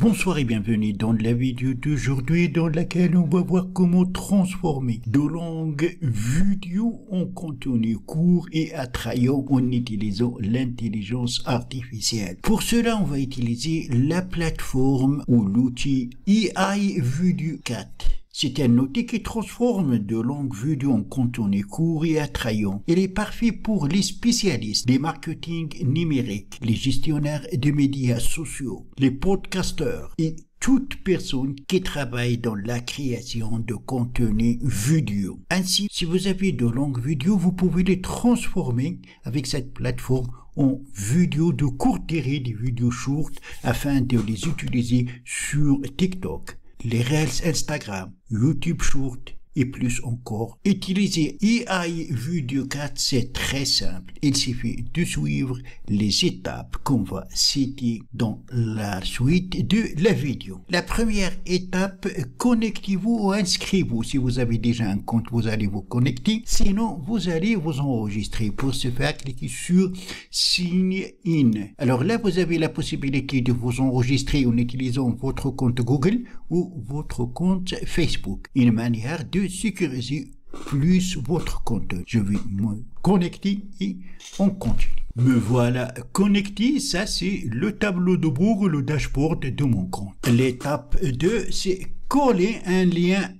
Bonsoir et bienvenue dans la vidéo d'aujourd'hui dans laquelle on va voir comment transformer de longues vidéos en contenu court et attrayant en utilisant l'intelligence artificielle. Pour cela, on va utiliser la plateforme ou l'outil AI Video 4. C'est un outil qui transforme de longues vidéos en contenu court et attrayant. Il est parfait pour les spécialistes des marketing numérique, les gestionnaires de médias sociaux, les podcasteurs et toute personne qui travaille dans la création de contenu vidéo. Ainsi, si vous avez de longues vidéos, vous pouvez les transformer avec cette plateforme en vidéos de courte durée, des vidéos short, afin de les utiliser sur TikTok, les Reels Instagram, YouTube Short et plus encore. Utiliser AI Video 4, c'est très simple. Il suffit de suivre les étapes qu'on va citer dans la suite de la vidéo. La première étape, connectez-vous ou inscrivez-vous. Si vous avez déjà un compte, vous allez vous connecter. Sinon, vous allez vous enregistrer. Pour ce faire, cliquez sur Sign In. Alors là, vous avez la possibilité de vous enregistrer en utilisant votre compte Google ou votre compte Facebook. Une manière de sécuriser plus votre compte. Je vais me connecter et on continue. Me voilà connecté, ça c'est le tableau de bord, le dashboard de mon compte. L'étape 2, c'est coller un lien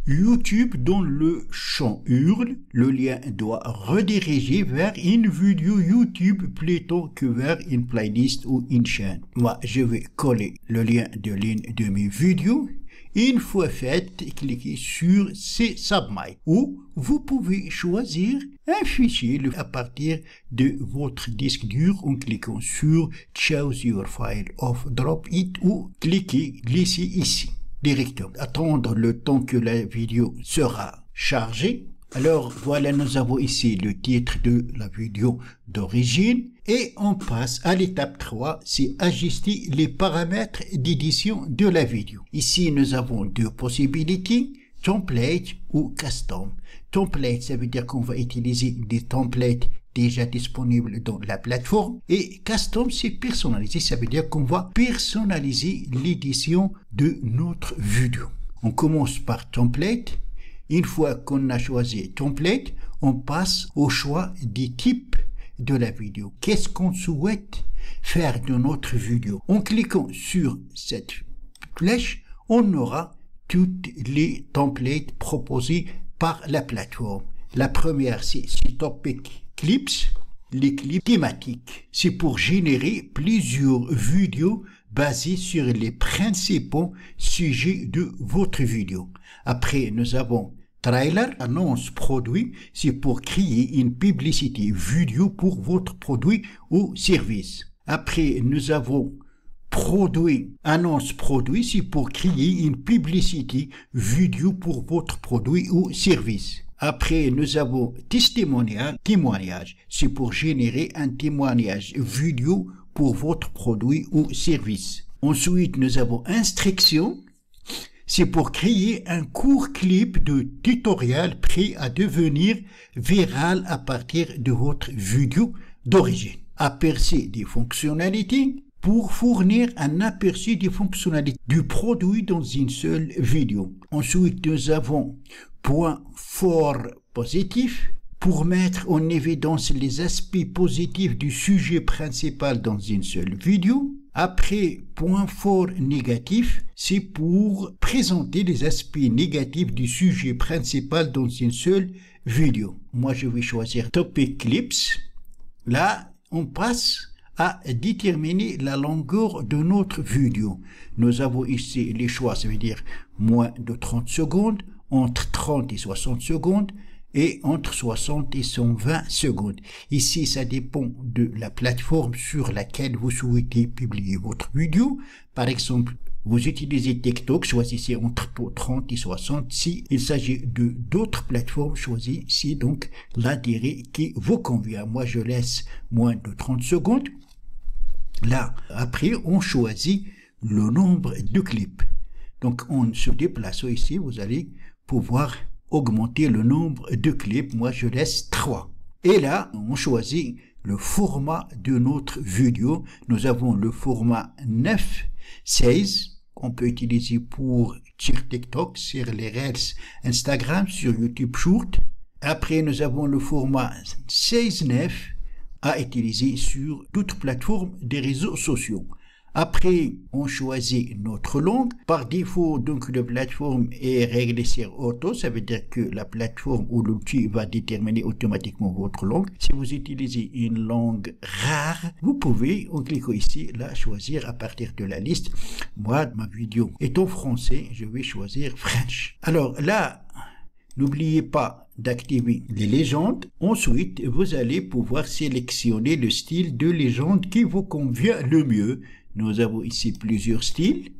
YouTube dans le champ URL. Le lien doit rediriger vers une vidéo YouTube plutôt que vers une playlist ou une chaîne. Moi, je vais coller le lien de l'une de mes vidéos. Une fois fait, cliquez sur Submit ou vous pouvez choisir un fichier à partir de votre disque dur en cliquant sur Choose Your File of Drop It ou cliquez Glisser ici directement. Attendre le temps que la vidéo sera chargée. Alors voilà, nous avons ici le titre de la vidéo d'origine et on passe à l'étape 3, c'est ajuster les paramètres d'édition de la vidéo. Ici, nous avons deux possibilités, template ou custom. Template, ça veut dire qu'on va utiliser des templates déjà disponibles dans la plateforme et custom, c'est personnalisé, ça veut dire qu'on va personnaliser l'édition de notre vidéo. On commence par template. Une fois qu'on a choisi template, on passe au choix des types de la vidéo. Qu'est-ce qu'on souhaite faire de notre vidéo? En cliquant sur cette flèche, on aura toutes les templates proposées par la plateforme. La première, c'est Topic Clips. Les clips thématiques, c'est pour générer plusieurs vidéos basées sur les principaux sujets de votre vidéo. Après, nous avons Trailer, annonce produit, c'est pour créer une publicité vidéo pour votre produit ou service. Après, nous avons Produit, annonce produit, c'est pour créer une publicité vidéo pour votre produit ou service. Après, nous avons témoignage, c'est pour générer un témoignage vidéo pour votre produit ou service. Ensuite, nous avons instruction, c'est pour créer un court clip de tutoriel prêt à devenir viral à partir de votre vidéo d'origine. Aperçu des fonctionnalités, pour fournir un aperçu des fonctionnalités du produit dans une seule vidéo. Ensuite, nous avons point fort positif, pour mettre en évidence les aspects positifs du sujet principal dans une seule vidéo. Après, point fort négatif, c'est pour présenter les aspects négatifs du sujet principal dans une seule vidéo. Moi, je vais choisir Topic Clips. Là, on passe à déterminer la longueur de notre vidéo. Nous avons ici les choix, ça veut dire moins de 30 secondes, entre 30 et 60 secondes, et entre 60 et 120 secondes. Ici, ça dépend de la plateforme sur laquelle vous souhaitez publier votre vidéo. Par exemple, vous utilisez TikTok, choisissez entre 30 et 60. Si il s'agit de d'autres plateformes, choisissez donc la durée qui vous convient. Moi, je laisse moins de 30 secondes. Là, après, on choisit le nombre de clips. Donc, en se déplaçant ici, vous allez pouvoir augmenter le nombre de clips. Moi, je laisse 3. Et là, on choisit le format de notre vidéo. Nous avons le format 9:16 on peut utiliser pour sur TikTok, sur les Reels, Instagram, sur YouTube Short. Après, nous avons le format 16:9 à utiliser sur d'autres plateformes des réseaux sociaux. Après, on choisit notre langue. Par défaut, donc, la plateforme est réglée sur auto. Ça veut dire que la plateforme ou l'outil va déterminer automatiquement votre langue. Si vous utilisez une langue rare, vous pouvez, en cliquant ici, la choisir à partir de la liste. Moi, ma vidéo est en français. Je vais choisir French. Alors là, n'oubliez pas d'activer les légendes. Ensuite, vous allez pouvoir sélectionner le style de légende qui vous convient le mieux. Nous avons ici plusieurs styles.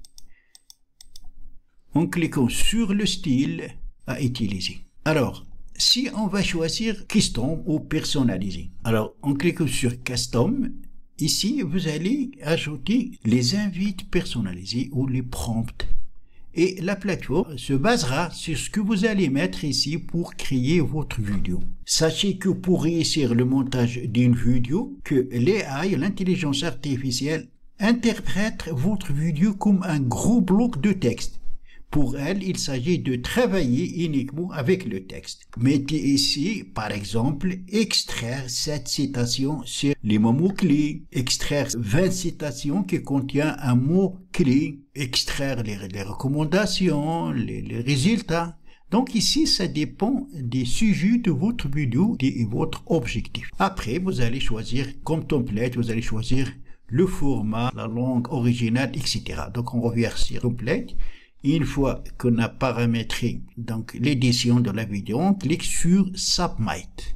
En cliquant sur le style à utiliser. Alors, si on va choisir custom ou personnalisé. Alors, en cliquant sur custom, ici, vous allez ajouter les invites personnalisés ou les prompts. Et la plateforme se basera sur ce que vous allez mettre ici pour créer votre vidéo. Sachez que pour réussir le montage d'une vidéo, que l'AI, l'intelligence artificielle, interprète votre vidéo comme un gros bloc de texte. Pour elle, il s'agit de travailler uniquement avec le texte. Mettez ici, par exemple, extraire cette citation sur les mots-clés, extraire 20 citations qui contiennent un mot-clé, extraire les recommandations, les résultats. Donc ici, ça dépend des sujets de votre vidéo et votre objectif. Après, vous allez choisir comme template, vous allez choisir le format, la langue originale, etc. Donc on revient sur template. Une fois qu'on a paramétré donc l'édition de la vidéo, on clique sur Submit.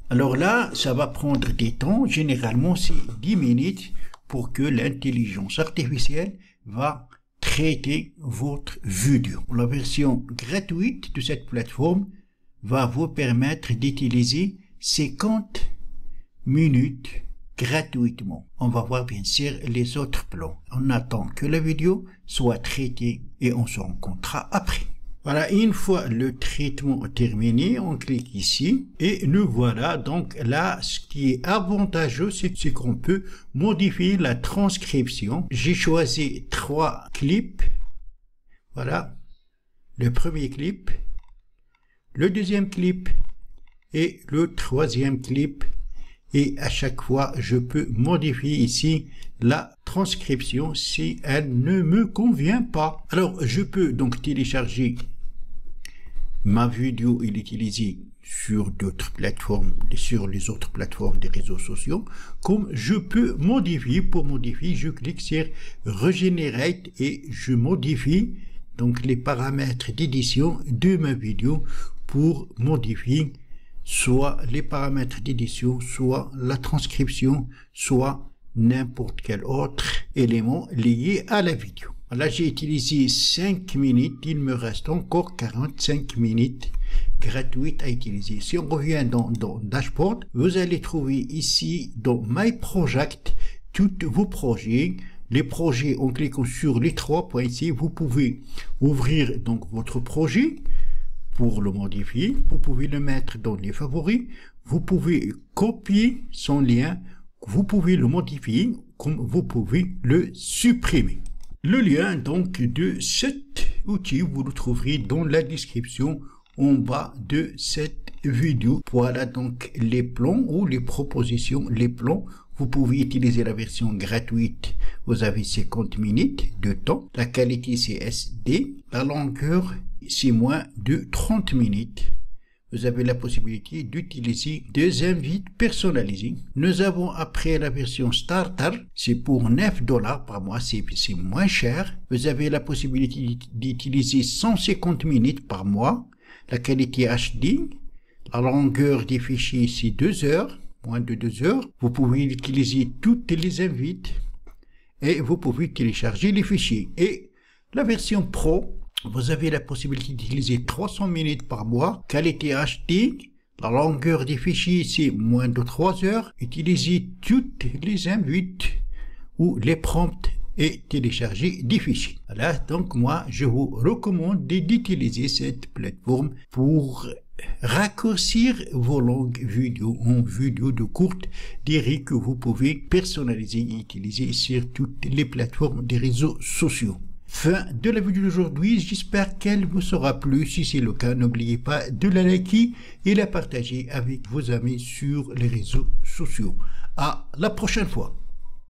Alors là, ça va prendre des temps. Généralement, c'est 10 minutes pour que l'intelligence artificielle va traiter votre vidéo. La version gratuite de cette plateforme va vous permettre d'utiliser 50 minutes gratuitement. On va voir bien sûr les autres plans. On attend que la vidéo soit traitée et on se rencontrera après. Voilà, une fois le traitement terminé, on clique ici et nous voilà. Donc là, ce qui est avantageux, c'est qu'on peut modifier la transcription. J'ai choisi 3 clips. Voilà, le premier clip, le deuxième clip et le troisième clip. Et à chaque fois, je peux modifier ici la transcription si elle ne me convient pas. Alors, je peux donc télécharger ma vidéo et l'utiliser sur d'autres plateformes, sur les autres plateformes des réseaux sociaux, comme je peux modifier. Pour modifier, je clique sur Regenerate et je modifie donc les paramètres d'édition de ma vidéo pour modifier soit les paramètres d'édition, soit la transcription, soit n'importe quel autre élément lié à la vidéo. Là, j'ai utilisé 5 minutes, il me reste encore 45 minutes gratuites à utiliser. Si on revient dans Dashboard, vous allez trouver ici dans My Project tous vos projets. Les projets, en cliquant sur les 3 points ici, vous pouvez ouvrir donc votre projet. Pour le modifier, vous pouvez le mettre dans les favoris, vous pouvez copier son lien, vous pouvez le modifier, comme vous pouvez le supprimer. Le lien donc de cet outil, vous le trouverez dans la description en bas de cette vidéo. Voilà donc les plans ou les propositions, les plans. Vous pouvez utiliser la version gratuite, vous avez 50 minutes de temps, la qualité c'est SD, la longueur c'est moins de 30 minutes. Vous avez la possibilité d'utiliser des invites personnalisés. Nous avons après la version Starter, c'est pour 9 $ par mois, c'est moins cher. Vous avez la possibilité d'utiliser 150 minutes par mois, la qualité HD, la longueur des fichiers c'est 2 heures. Moins de 2 heures, vous pouvez utiliser toutes les invites et vous pouvez télécharger les fichiers. Et la version Pro, vous avez la possibilité d'utiliser 300 minutes par mois, qualité HD, la longueur des fichiers c'est moins de 3 heures, utilisez toutes les invites ou les prompts et télécharger des fichiers. Voilà, donc moi je vous recommande d'utiliser cette plateforme pour raccourcir vos longues vidéos en vidéos de courte durée que vous pouvez personnaliser et utiliser sur toutes les plateformes des réseaux sociaux. Fin de la vidéo d'aujourd'hui, j'espère qu'elle vous sera plu. Si c'est le cas, n'oubliez pas de la liker et la partager avec vos amis sur les réseaux sociaux. À la prochaine fois.